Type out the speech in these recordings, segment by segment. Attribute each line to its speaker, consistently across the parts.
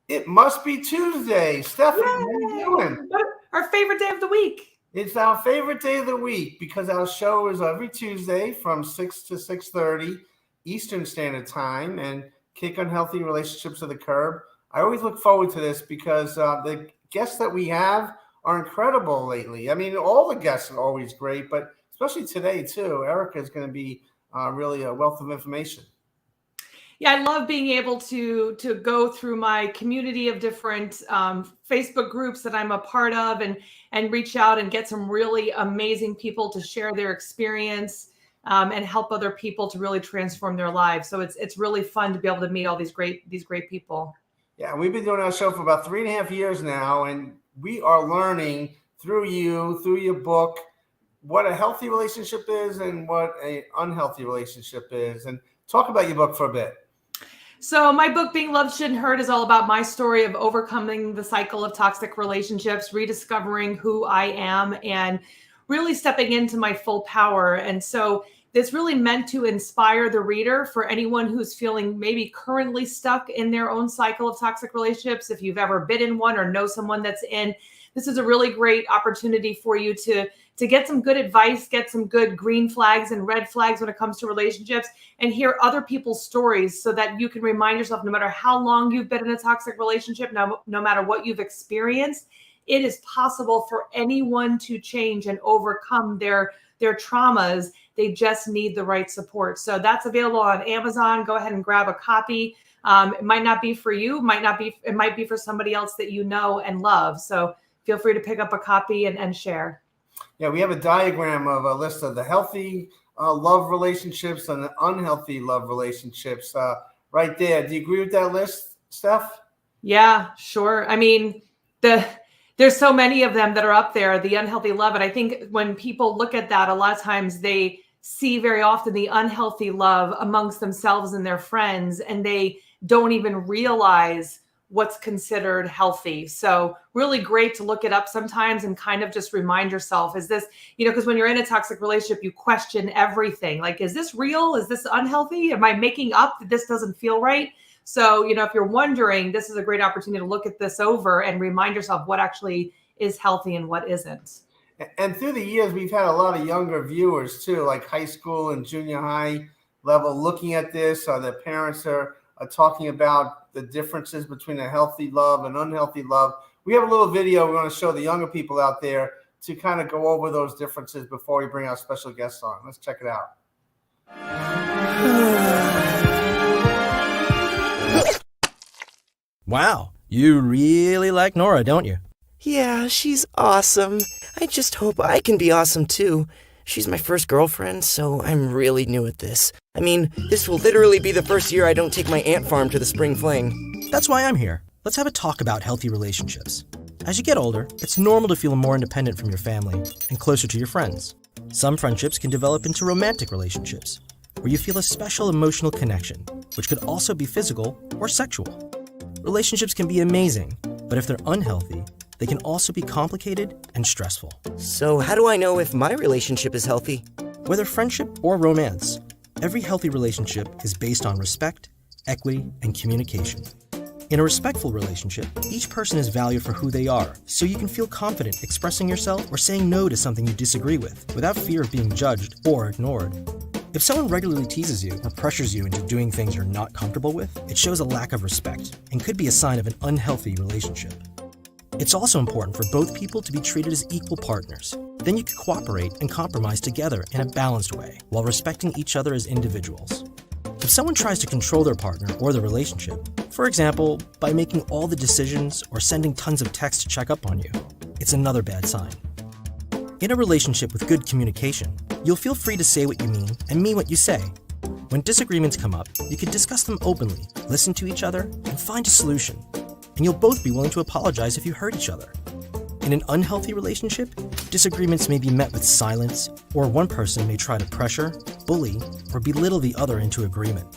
Speaker 1: It must be Tuesday. Stephanie, how you doing?
Speaker 2: Our favorite day of the week.
Speaker 1: It's our favorite day of the week because our show is every Tuesday from 6 to 6:30 Eastern Standard Time and kick unhealthy relationships to the curb. I always look forward to this because the guests that we have are incredible lately. I mean, all the guests are always great, but especially today too. Erica is going to be really a wealth of information.
Speaker 2: Yeah, I love being able to go through my community of different Facebook groups that I'm a part of and reach out and get some really amazing people to share their experience and help other people to really transform their lives. So it's really fun to be able to meet all these great people.
Speaker 1: Yeah, we've been doing our show for about 3.5 years now, and we are learning through your book, what a healthy relationship is and what an unhealthy relationship is. And talk about your book for a bit.
Speaker 2: So my book, Being Loved Shouldn't Hurt, is all about my story of overcoming the cycle of toxic relationships, rediscovering who I am, and really stepping into my full power. And so it's really meant to inspire the reader for anyone who's feeling maybe currently stuck in their own cycle of toxic relationships. If you've ever been in one or know someone that's in, this is a really great opportunity for you to get some good advice, get some good green flags and red flags when it comes to relationships, and hear other people's stories so that you can remind yourself, no matter how long you've been in a toxic relationship, no matter what you've experienced, it is possible for anyone to change and overcome their traumas. They just need the right support. So that's available on Amazon. Go ahead and grab a copy. It might not be for you, it might be for somebody else that you know and love. So feel free to pick up a copy and share.
Speaker 1: Yeah, we have a diagram of a list of the healthy love relationships and the unhealthy love relationships right there. Do you agree with that list, Steph?
Speaker 2: Yeah, sure. I mean, there's so many of them that are up there, the unhealthy love. And I think when people look at that, a lot of times they see very often the unhealthy love amongst themselves and their friends, and they don't even realize what's considered healthy. So really great to look it up sometimes and kind of just remind yourself, is this, because when you're in a toxic relationship, you question everything. Like, is this real? Is this unhealthy? Am I making up that this doesn't feel right? So, if you're wondering, this is a great opportunity to look at this over and remind yourself what actually is healthy and what isn't.
Speaker 1: And through the years, we've had a lot of younger viewers too, like high school and junior high level, looking at this. Their parents are talking about the differences between a healthy love and unhealthy love. We have a little video we want to show the younger people out there to kind of go over those differences before we bring our special guests on. Let's check it out.
Speaker 3: Wow, you really like Nora, don't you?
Speaker 4: Yeah, she's awesome. I just hope I can be awesome too. She's my first girlfriend, so I'm really new at this. I mean, this will literally be the first year I don't take my ant farm to the spring fling.
Speaker 3: That's why I'm here. Let's have a talk about healthy relationships. As you get older, it's normal to feel more independent from your family and closer to your friends. Some friendships can develop into romantic relationships, where you feel a special emotional connection, which could also be physical or sexual. Relationships can be amazing, but if they're unhealthy, they can also be complicated and stressful.
Speaker 4: So how do I know if my relationship is healthy?
Speaker 3: Whether friendship or romance, every healthy relationship is based on respect, equity, and communication. In a respectful relationship, each person is valued for who they are, so you can feel confident expressing yourself or saying no to something you disagree with, without fear of being judged or ignored. If someone regularly teases you or pressures you into doing things you're not comfortable with, it shows a lack of respect and could be a sign of an unhealthy relationship. It's also important for both people to be treated as equal partners. Then you can cooperate and compromise together in a balanced way, while respecting each other as individuals. If someone tries to control their partner or the relationship, for example, by making all the decisions or sending tons of texts to check up on you, it's another bad sign. In a relationship with good communication, you'll feel free to say what you mean and mean what you say. When disagreements come up, you can discuss them openly, listen to each other, and find a solution. And you'll both be willing to apologize if you hurt each other. In an unhealthy relationship, disagreements may be met with silence, or one person may try to pressure, bully, or belittle the other into agreement.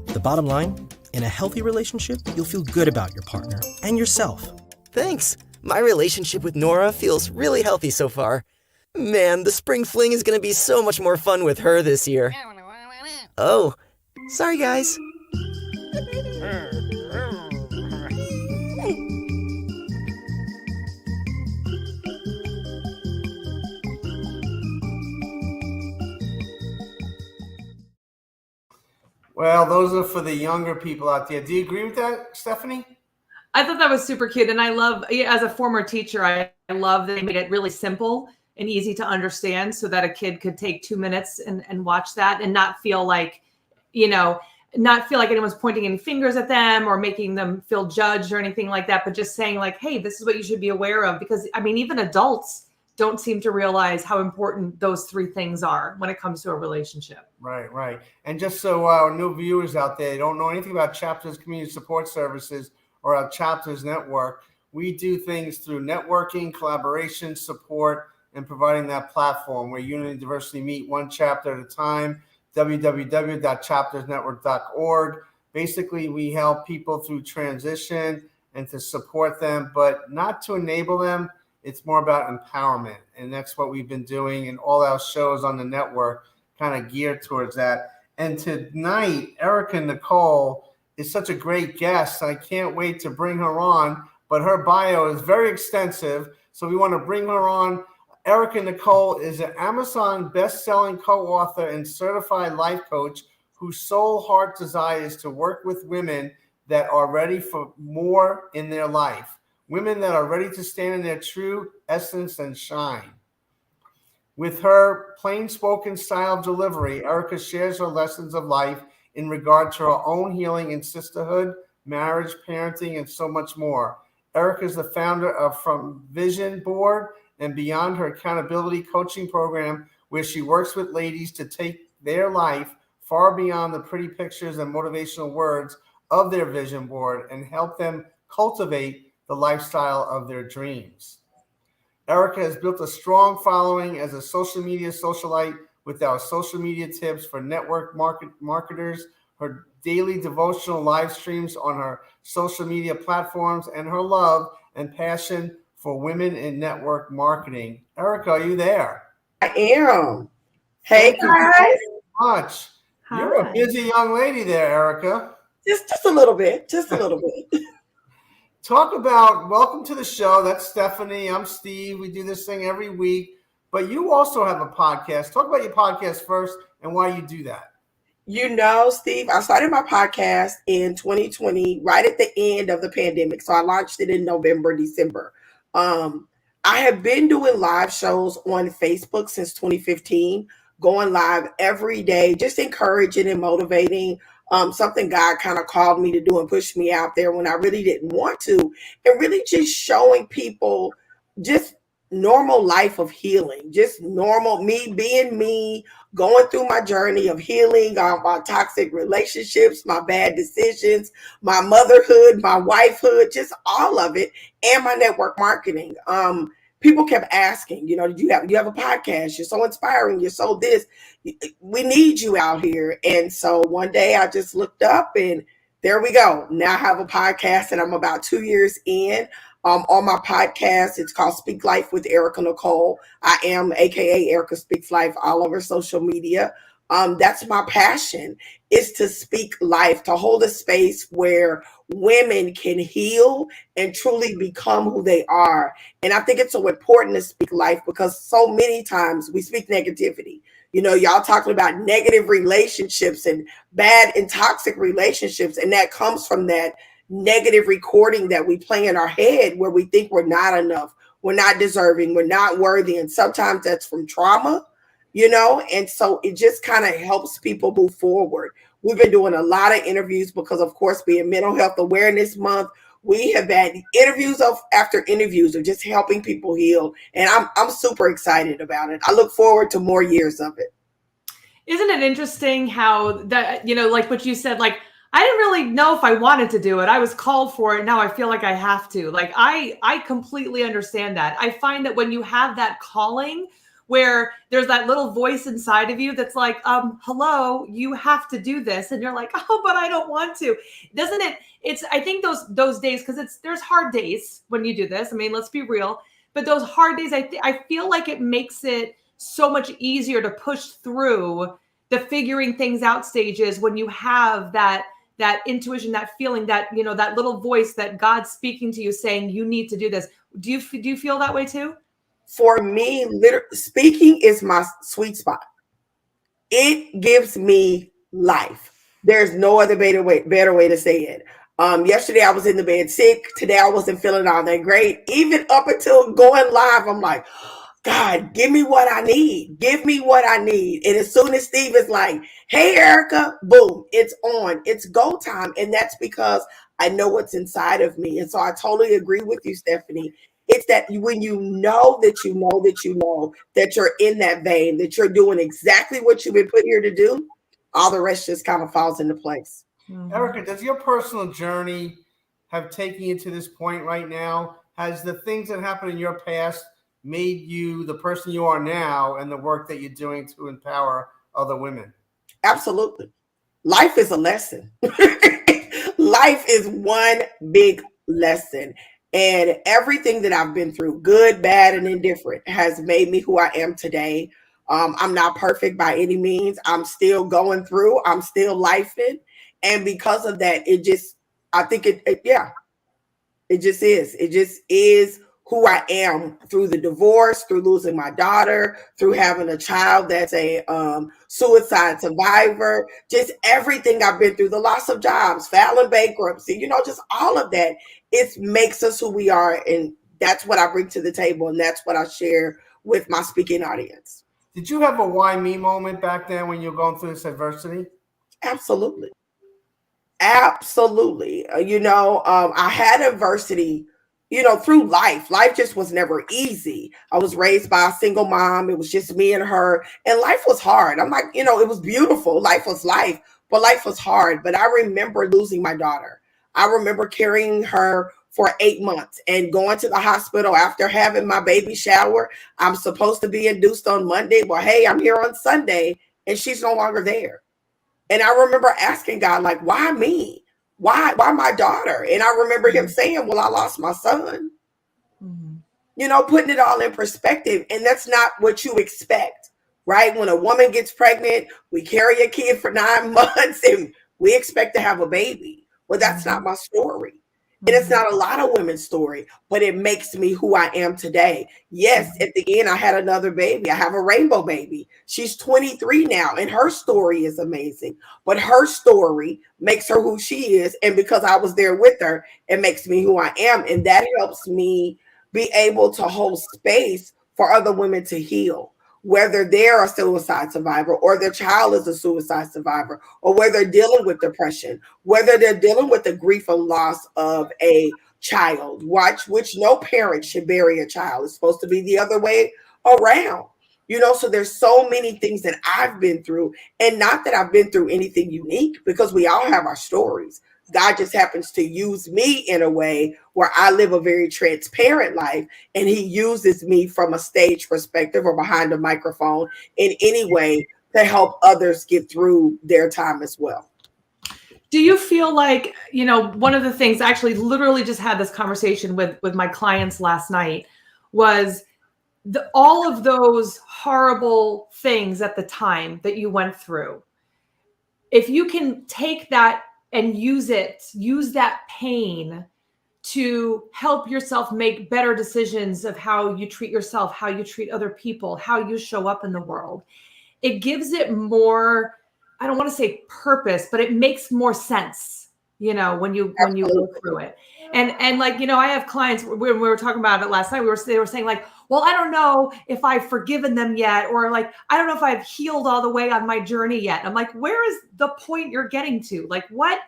Speaker 3: The bottom line, In a healthy relationship, you'll feel good about your partner and yourself.
Speaker 4: Thanks. My relationship with Nora feels really healthy so far. Man, the spring fling is gonna be so much more fun with her this year. Oh, sorry guys.
Speaker 1: Well, those are for the younger people out there. Do you agree with that, Stephanie?
Speaker 2: I thought that was super cute. And I love, as a former teacher, I love that they made it really simple and easy to understand so that a kid could take 2 minutes and watch that and not feel like, not feel like anyone's pointing any fingers at them or making them feel judged or anything like that, but just saying like, hey, this is what you should be aware of. Because I mean, even adults don't seem to realize how important those 3 things are when it comes to a relationship.
Speaker 1: Right. And just so our new viewers out there don't know anything about Chapters Community Support Services or our Chapters Network, we do things through networking, collaboration, support, and providing that platform where unity and diversity meet one chapter at a time. www.chaptersnetwork.org. Basically, we help people through transition and to support them, but not to enable them. It's more about empowerment. And that's what we've been doing in all our shows on the network, kind of geared towards that. And tonight, Erica Nicole is such a great guest. I can't wait to bring her on, but her bio is very extensive. So we want to bring her on. Erica Nicole is an Amazon best-selling co-author and certified life coach whose sole heart desire is to work with women that are ready for more in their life, women that are ready to stand in their true essence and shine. With her plain-spoken style of delivery, Erica shares her lessons of life in regard to her own healing in sisterhood, marriage, parenting, and so much more. Erica is the founder of From Vision Board and Beyond, her accountability coaching program, where she works with ladies to take their life far beyond the pretty pictures and motivational words of their vision board and help them cultivate the lifestyle of their dreams. Erica has built a strong following as a social media socialite with our social media tips for network marketers, her daily devotional live streams on her social media platforms, and her love and passion for women in network marketing. Erica, are you there?
Speaker 5: I am. Hey
Speaker 1: Thank you
Speaker 5: guys.
Speaker 1: so much.
Speaker 2: Hi.
Speaker 1: You're a busy young lady there, Erica.
Speaker 5: Just a little bit. Just a little bit.
Speaker 1: Talk about, welcome to the show. That's Stephanie. I'm Steve. We do this thing every week. But you also have a podcast. Talk about your podcast first and why you do that.
Speaker 5: Steve, I started my podcast in 2020, right at the end of the pandemic. So I launched it in November, December. I have been doing live shows on Facebook since 2015, going live every day, just encouraging and motivating. Something God kind of called me to do and pushed me out there when I really didn't want to, and really just showing people just normal life of healing, just normal me being me, going through my journey of healing, my toxic relationships, my bad decisions, my motherhood, my wifehood, just all of it, and my network marketing. People kept asking, you have a podcast, you're so inspiring, you're so this, we need you out here. And so one day I just looked up and there we go. Now I have a podcast and I'm about 2 years in. On my podcast, it's called Speak Life with Erica Nicole. I am AKA Erica Speaks Life all over social media. That's my passion, is to speak life, to hold a space where women can heal and truly become who they are. And I think it's so important to speak life because so many times we speak negativity. Y'all talking about negative relationships and bad and toxic relationships. And that comes from that negative recording that we play in our head where we think we're not enough, we're not deserving, we're not worthy. And sometimes that's from trauma, and so it just kind of helps people move forward. We've been doing a lot of interviews because, of course, being Mental Health Awareness Month, we have had interviews after interviews of just helping people heal. And I'm super excited about it. I look forward to more years of it.
Speaker 2: Isn't it interesting how that, like what you said, like, I didn't really know if I wanted to do it. I was called for it. Now I feel like I have to. Like, I completely understand that. I find that when you have that calling, where there's that little voice inside of you that's like, hello, you have to do this. And you're like, oh, but I don't want to. Doesn't it? I think those days, because there's hard days when you do this. I mean, let's be real. But those hard days, I feel like it makes it so much easier to push through the figuring things out stages when you have that intuition, that feeling, that, that little voice that God's speaking to you saying, you need to do this. Do you feel that way too?
Speaker 5: For me, speaking is my sweet spot. It gives me life. There's no other better way to say it. Yesterday I was in the bed sick. Today I wasn't feeling all that great. Even up until going live, I'm like, God, give me what I need. Give me what I need. And as soon as Steve is like, hey, Erica, boom, it's on. It's go time. And that's because I know what's inside of me. And so I totally agree with you, Stephanie. It's that when you know that you know that you know that you're in that vein, that you're doing exactly what you've been put here to do, all the rest just kind of falls into place.
Speaker 2: Mm-hmm.
Speaker 1: Erica, does your personal journey have taken you to this point right now? Has the things that happened in your past made you the person you are now and the work that you're doing to empower other women?
Speaker 5: Absolutely. Life is a lesson. Life is one big lesson. And everything that I've been through, good, bad, and indifferent, has made me who I am today. I'm not perfect by any means. I'm still going through. I'm still lifing. And because of that, it just is. It just is who I am through the divorce, through losing my daughter, through having a child that's a suicide survivor, just everything I've been through, the loss of jobs, filing bankruptcy, just all of that. It makes us who we are. And that's what I bring to the table. And that's what I share with my speaking audience.
Speaker 1: Did you have a why me moment back then when you were going through this adversity?
Speaker 5: Absolutely. Absolutely. I had adversity, through life. Life just was never easy. I was raised by a single mom. It was just me and her. And life was hard. I'm like, it was beautiful. Life was life, but life was hard. But I remember losing my daughter. I remember carrying her for 8 months and going to the hospital after having my baby shower. I'm supposed to be induced on Monday. Well, hey, I'm here on Sunday and she's no longer there. And I remember asking God, like, why me? Why my daughter? And I remember him saying, well, I lost my son. Mm-hmm. Putting it all in perspective. And that's not what you expect, right? When a woman gets pregnant, we carry a kid for 9 months and we expect to have a baby. Well, that's not my story. And it's not a lot of women's story, but it makes me who I am today. Yes, at the end, I had another baby. I have a rainbow baby. She's 23 now, and her story is amazing. But her story makes her who she is. And because I was there with her, it makes me who I am. And that helps me be able to hold space for other women to heal, whether they're a suicide survivor or their child is a suicide survivor, or whether they're dealing with depression, whether they're dealing with the grief and loss of a child, which no parent should bury a child. It's supposed to be the other way around. So there's so many things that I've been through, and not that I've been through anything unique, because we all have our stories. God just happens to use me in a way where I live a very transparent life, and he uses me from a stage perspective or behind a microphone in any way to help others get through their time as well.
Speaker 2: Do you feel like, one of the things, I actually literally just had this conversation with my clients last night, was all of those horrible things at the time that you went through. If you can take that and use that pain to help yourself make better decisions of how you treat yourself, how you treat other people, how you show up in the world, it gives it more, I don't want to say purpose, but it makes more sense, when you go through it. And like, I have clients, when we were talking about it last night, they were saying like, well, I don't know if I've forgiven them yet, or like, I don't know if I've healed all the way on my journey yet. I'm like, where is the point you're getting to? Like, what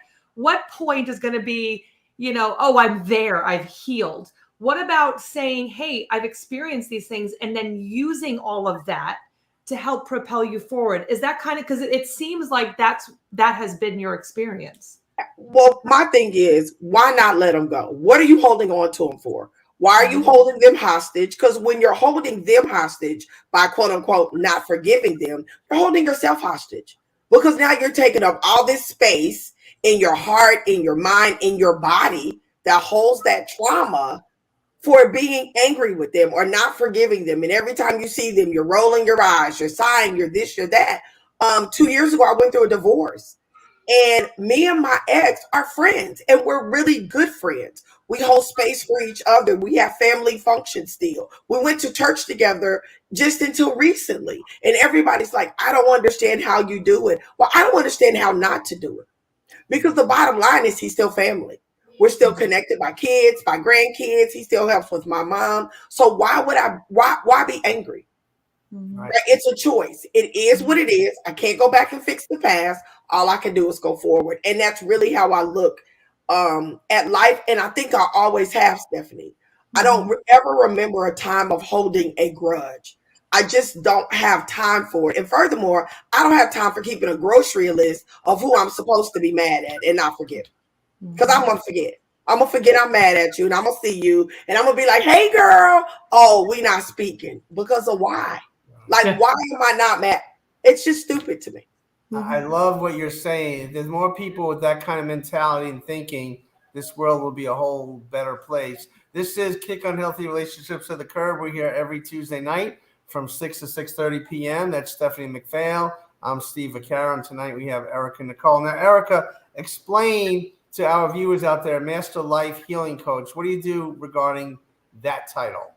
Speaker 2: point is going to be, oh, I'm there, I've healed. What about saying, hey, I've experienced these things, and then using all of that to help propel you forward? Is that kind of, because it seems like that has been your experience.
Speaker 5: Well, my thing is, why not let them go? What are you holding on to them for? Why are you holding them hostage? Because when you're holding them hostage by quote unquote not forgiving them, you're holding yourself hostage, because now you're taking up all this space in your heart, in your mind, in your body that holds that trauma for being angry with them or not forgiving them. And every time you see them, you're rolling your eyes, you're sighing, you're this, you're that. 2 years ago, I went through a divorce. And me and my ex are friends, and we're really good friends. We hold space for each other. We have family functions still. We went to church together just until recently. And everybody's like, I don't understand how you do it. Well, I don't understand how not to do it. Because the bottom line is he's still family. We're still connected by kids, by grandkids. He still helps with my mom. So why be angry?
Speaker 1: Right.
Speaker 5: Right? It's a choice. It is what it is. I can't go back and fix the past. All I can do is go forward. And that's really how I look at life. And I think I always have, Stephanie. I don't ever remember a time of holding a grudge. I just don't have time for it. And furthermore, I don't have time for keeping a grocery list of who I'm supposed to be mad at and not forgive. Because I'm going to forget. I'm going to forget I'm mad at you, and I'm going to see you, and I'm going to be like, hey, girl, oh, we not speaking. Because of why? Like, why am I not mad? It's just stupid to me.
Speaker 1: I love what you're saying. If there's more people with that kind of mentality and thinking, this world will be a whole better place. This is Kick Unhealthy Relationships to the Curb. We're here every Tuesday night from 6 to 6:30 p.m. That's Stephanie McPhail. I'm Steve Vaccaro, and tonight we have Erica Nicole. Now, Erica, explain to our viewers out there, Master Life Healing Coach. What do you do regarding that title?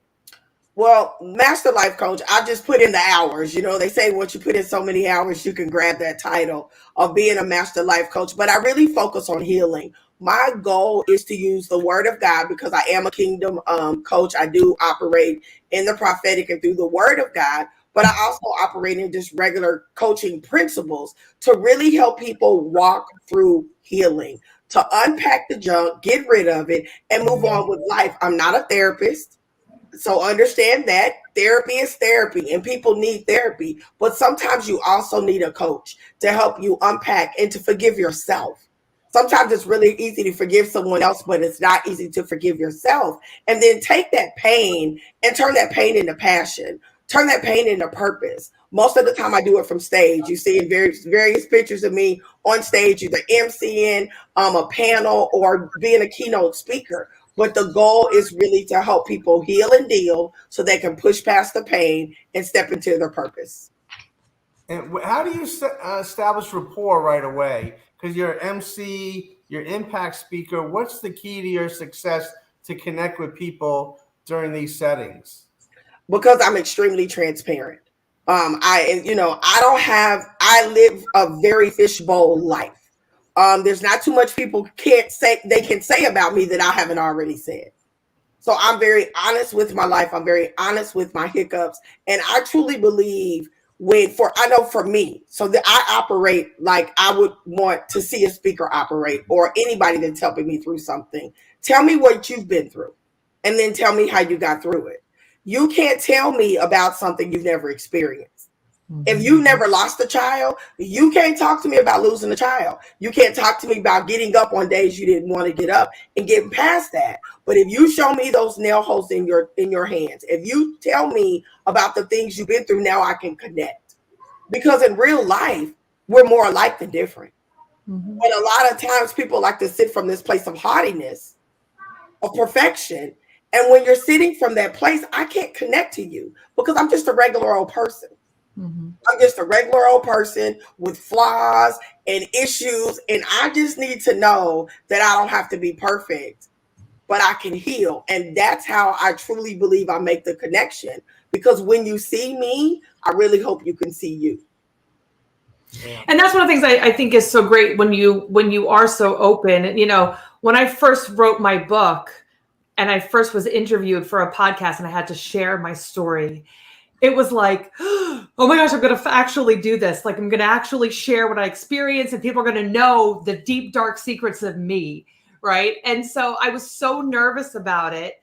Speaker 5: Well, Master Life Coach, I just put in the hours. You know, they say once you put in so many hours, you can grab that title of being a Master Life Coach. But I really focus on healing. My goal is to use the Word of God, because I am a kingdom coach. I do operate in the prophetic and through the Word of God. But I also operate in just regular coaching principles to really help people walk through healing, to unpack the junk, get rid of it, and move on with life. I'm not a therapist. So understand that therapy is therapy, and people need therapy. But sometimes you also need a coach to help you unpack and to forgive yourself. Sometimes it's really easy to forgive someone else, but it's not easy to forgive yourself. And then take that pain and turn that pain into passion. Turn that pain into purpose. Most of the time I do it from stage. You see in various pictures of me on stage, either emceeing a panel or being a keynote speaker. But the goal is really to help people heal and deal so they can push past the pain and step into their purpose.
Speaker 1: And how do you establish rapport right away? Because you're MC, you're impact speaker. What's the key to your success to connect with people during these settings?
Speaker 5: Because I'm extremely transparent. I live a very fishbowl life. There's not too much people can say about me that I haven't already said. So I'm very honest with my life. I'm very honest with my hiccups. And I truly believe for me, so that I operate like I would want to see a speaker operate, or anybody that's helping me through something. Tell me what you've been through, and then tell me how you got through it. You can't tell me about something you've never experienced. If you've never lost a child, you can't talk to me about losing a child. You can't talk to me about getting up on days you didn't want to get up and getting past that. But if you show me those nail holes in your hands, if you tell me about the things you've been through, now I can connect. Because in real life, we're more alike than different. But a lot of times people like to sit from this place of haughtiness, of perfection. And when you're sitting from that place, I can't connect to you because I'm just a regular old person. I'm just a regular old person with flaws and issues. And I just need to know that I don't have to be perfect, but I can heal. And that's how I truly believe I make the connection. Because when you see me, I really hope you can see you.
Speaker 2: Yeah. And that's one of the things I think is so great when you are so open. And, when I first wrote my book and I first was interviewed for a podcast and I had to share my story, it was like, oh my gosh, I'm going to actually do this. Like, I'm going to actually share what I experienced, and people are going to know the deep, dark secrets of me. Right. And so I was so nervous about it.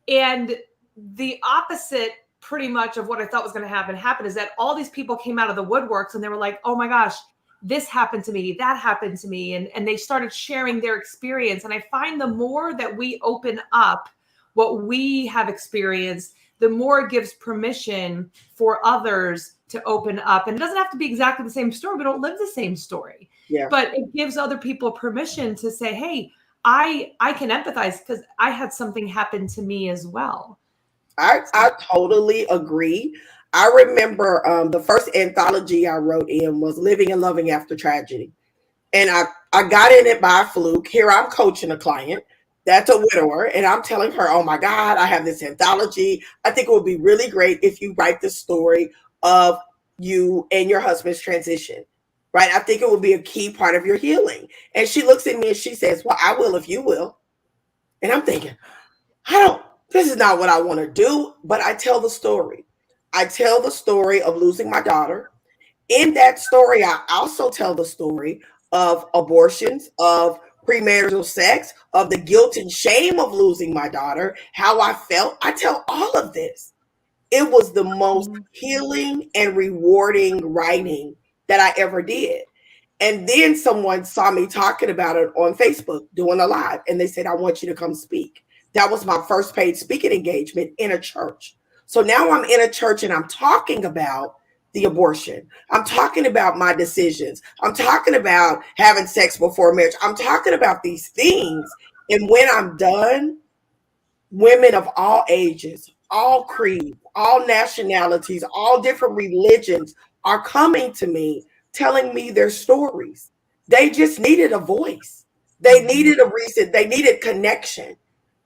Speaker 2: And the opposite pretty much of what I thought was going to happen is that all these people came out of the woodworks and they were like, oh my gosh, this happened to me, that happened to me. And they started sharing their experience. And I find the more that we open up what we have experienced, the more it gives permission for others to open up. And it doesn't have to be exactly the same story. We don't live the same story.
Speaker 5: Yeah.
Speaker 2: But it gives other people permission to say, hey, I can empathize because I had something happen to me as well.
Speaker 5: I totally agree. I remember the first anthology I wrote in was Living and Loving After Tragedy. And I got in it by fluke. Here I'm coaching a client that's a widower, and I'm telling her, oh my God, I have this anthology. I think it would be really great if you write the story of you and your husband's transition, right? I think it would be a key part of your healing. And she looks at me and she says, well, I will if you will. And I'm thinking, this is not what I want to do, but I tell the story. I tell the story of losing my daughter. In that story, I also tell the story of abortions, of premarital sex, of the guilt and shame of losing my daughter, how I felt. I tell all of this. It was the most healing and rewarding writing that I ever did. And then someone saw me talking about it on Facebook, doing a live, and they said, I want you to come speak. That was my first paid speaking engagement in a church. So now I'm in a church and I'm talking about the abortion. I'm talking about my decisions. I'm talking about having sex before marriage. I'm talking about these things. And when I'm done, women of all ages, all creeds, all nationalities, all different religions are coming to me, telling me their stories. They just needed a voice. They needed a reason. They needed connection,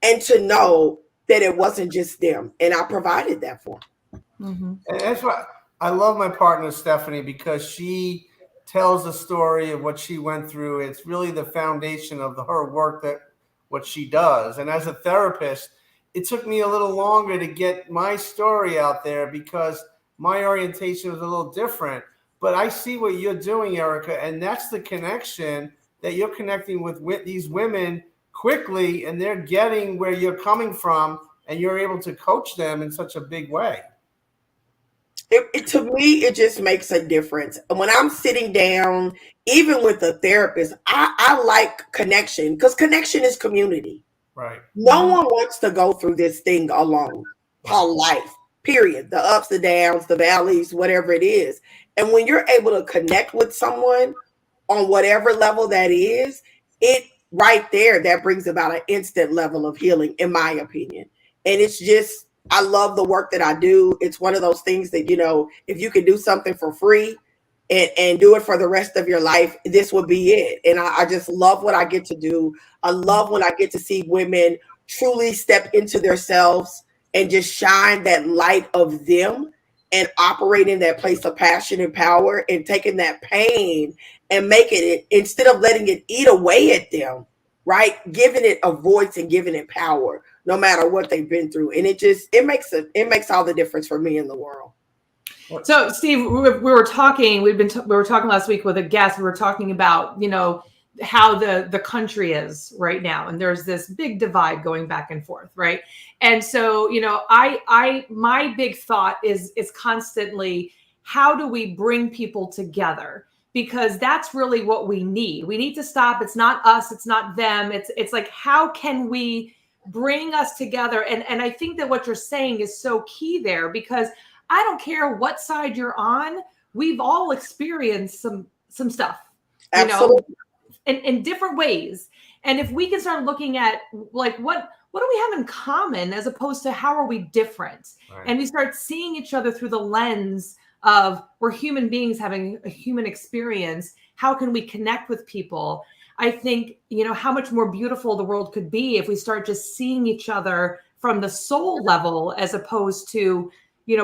Speaker 5: and to know that it wasn't just them. And I provided that for them.
Speaker 2: Mm-hmm.
Speaker 1: And that's why I love my partner, Stephanie, because she tells the story of what she went through. It's really the foundation of her work, that what she does. And as a therapist, it took me a little longer to get my story out there because my orientation was a little different. But I see what you're doing, Erica, and that's the connection, that you're connecting with these women quickly, and they're getting where you're coming from, and you're able to coach them in such a big way.
Speaker 5: To me, it just makes a difference. And when I'm sitting down, even with a therapist, I like connection, because connection is community.
Speaker 1: Right.
Speaker 5: No one wants to go through this thing alone, called life, period. The ups, the downs, the valleys, whatever it is. And when you're able to connect with someone on whatever level that is, it right there, that brings about an instant level of healing, in my opinion. And it's just, I love the work that I do. It's one of those things that, if you could do something for free and do it for the rest of your life, this would be it. And I just love what I get to do. I love when I get to see women truly step into themselves and just shine that light of them and operate in that place of passion and power, and taking that pain and making it, instead of letting it eat away at them, right? Giving it a voice and giving it power, no matter what they've been through. And it makes all the difference for me in the world.
Speaker 2: So, Steve, we were talking. We were talking last week with a guest. We were talking about how the country is right now, and there's this big divide going back and forth, right? And so, my big thought is constantly, how do we bring people together? Because that's really what we need. We need to stop. It's not us. It's not them. It's like, how can we bring us together? And I think that what you're saying is so key there, because I don't care what side you're on. We've all experienced some stuff,
Speaker 5: Absolutely.
Speaker 2: In different ways. And if we can start looking at like, what do we have in common, as opposed to how are we different? Right. And we start seeing each other through the lens of, we're human beings having a human experience. How can we connect with people? I think, how much more beautiful the world could be if we start just seeing each other from the soul level, as opposed to,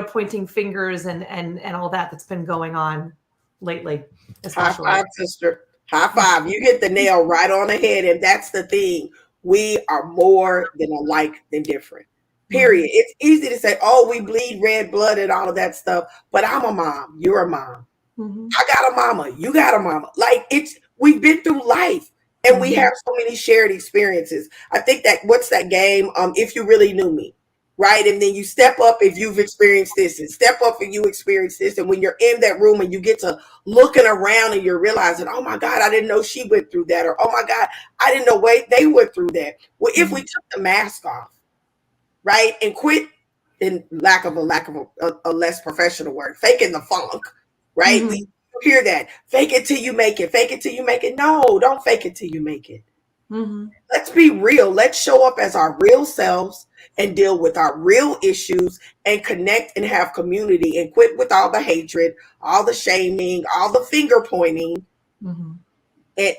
Speaker 2: pointing fingers and all that's been going on lately. Especially.
Speaker 5: High five, sister. High five. You hit the nail right on the head. And that's the thing. We are more than alike than different. Period. Mm-hmm. It's easy to say, oh, we bleed red blood and all of that stuff. But I'm a mom. You're a mom. Mm-hmm. I got a mama. You got a mama. Like, we've been through life. And mm-hmm. we have so many shared experiences. I think that, what's that game? If You Really Knew Me. Right. And then you step up if you've experienced this, and step up if you experience this. And when you're in that room and you get to looking around and you're realizing, oh my God, I didn't know she went through that. Or, oh my God, I didn't know they went through that. Well, if we took the mask off, right? And quit, in lack of a less professional word, faking the funk, right?
Speaker 2: Mhm.
Speaker 5: You hear that? Fake it till you make it. Fake it till you make it. No, don't fake it till you make it.
Speaker 2: Mhm.
Speaker 5: Let's be real. Let's show up as our real selves and deal with our real issues and connect and have community and quit with all the hatred, all the shaming, all the finger pointing,
Speaker 2: Mhm.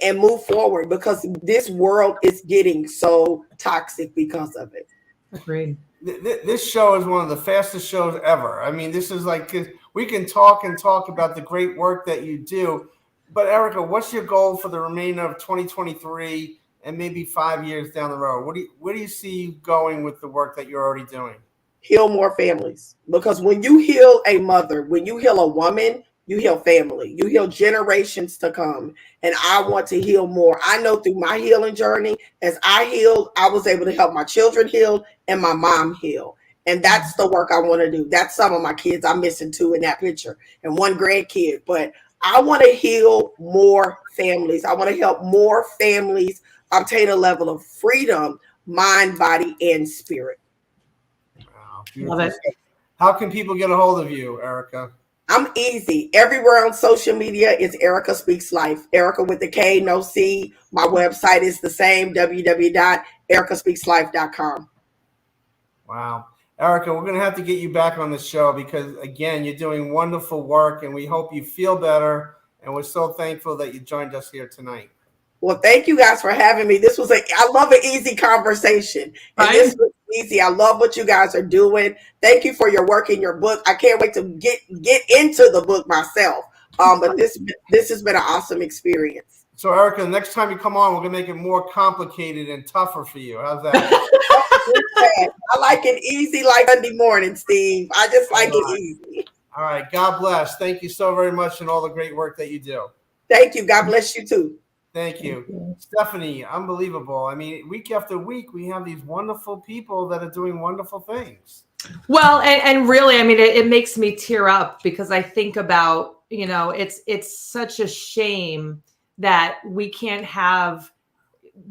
Speaker 5: and move forward, because this world is getting so toxic because of it.
Speaker 2: Agreed.
Speaker 1: This show is one of the fastest shows ever. I mean, this is like, we can talk and talk about the great work that you do. But Erica, what's your goal for the remainder of 2023 and maybe 5 years down the road? Where do you see you going with the work that you're already doing?
Speaker 5: Heal more families, because when you heal a mother, when you heal a woman, you heal family, you heal generations to come. And I want to heal more. I know through my healing journey, as I healed, I was able to help my children heal and my mom heal. And that's the work I want to do. That's some of my kids I'm missing too in that picture, and one grandkid. But I want to heal more families. I want to help more families obtain a level of freedom, mind, body, and spirit.
Speaker 1: Wow,
Speaker 2: Love
Speaker 1: beautiful.
Speaker 2: it.
Speaker 1: How can people get a hold of you, Erica?
Speaker 5: I'm easy. Everywhere on social media is Erica Speaks Life. Erica with the K, no C. My website is the same, www.ericaspeakslife.com.
Speaker 1: Wow. Erica, we're going to have to get you back on the show because, again, you're doing wonderful work and we hope you feel better. And we're so thankful that you joined us here tonight.
Speaker 5: Well, thank you guys for having me. I love an easy conversation. And
Speaker 2: Right?
Speaker 5: this was easy. I love what you guys are doing. Thank you for your work in your book. I can't wait to get into the book myself. But this has been an awesome experience.
Speaker 1: So, Erica, the next time you come on, we're going to make it more complicated and tougher for you. How's that?
Speaker 5: I like it easy like Sunday morning, Steve. I just like it easy.
Speaker 1: All right. God bless. Thank you so very much and all the great work that you do.
Speaker 5: Thank you. God bless you too.
Speaker 1: Thank you. Stephanie, unbelievable. I mean, week after week, we have these wonderful people that are doing wonderful things.
Speaker 2: Well, and really, I mean, it makes me tear up because I think about, it's such a shame that we can't have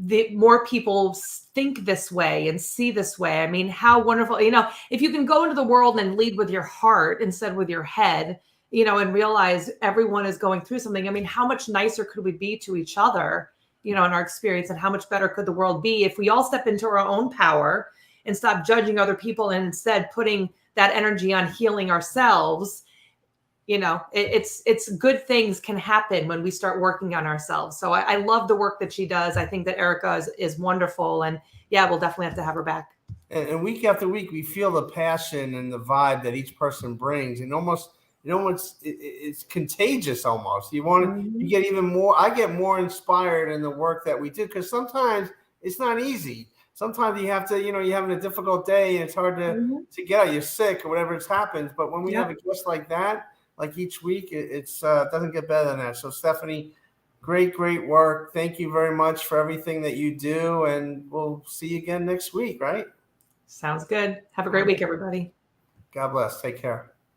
Speaker 2: the more people think this way and see this way. I mean, how wonderful, if you can go into the world and lead with your heart instead with your head, and realize everyone is going through something. I mean, how much nicer could we be to each other, in our experience, and how much better could the world be if we all step into our own power and stop judging other people and instead putting that energy on healing ourselves. It's good things can happen when we start working on ourselves. So I love the work that she does. I think that Erica is wonderful. And yeah, we'll definitely have to have her back.
Speaker 1: And week after week, we feel the passion and the vibe that each person brings. And almost, it's contagious almost. You get even more. I get more inspired in the work that we do because sometimes it's not easy. Sometimes you have to, you're having a difficult day and it's hard to get out. You're sick or whatever has happened. But when we have a guest like that, like each week, it doesn't get better than that. So Stephanie, great work. Thank you very much for everything that you do. And we'll see you again next week, right?
Speaker 2: Sounds good. Have a great week, everybody.
Speaker 1: God bless. Take care.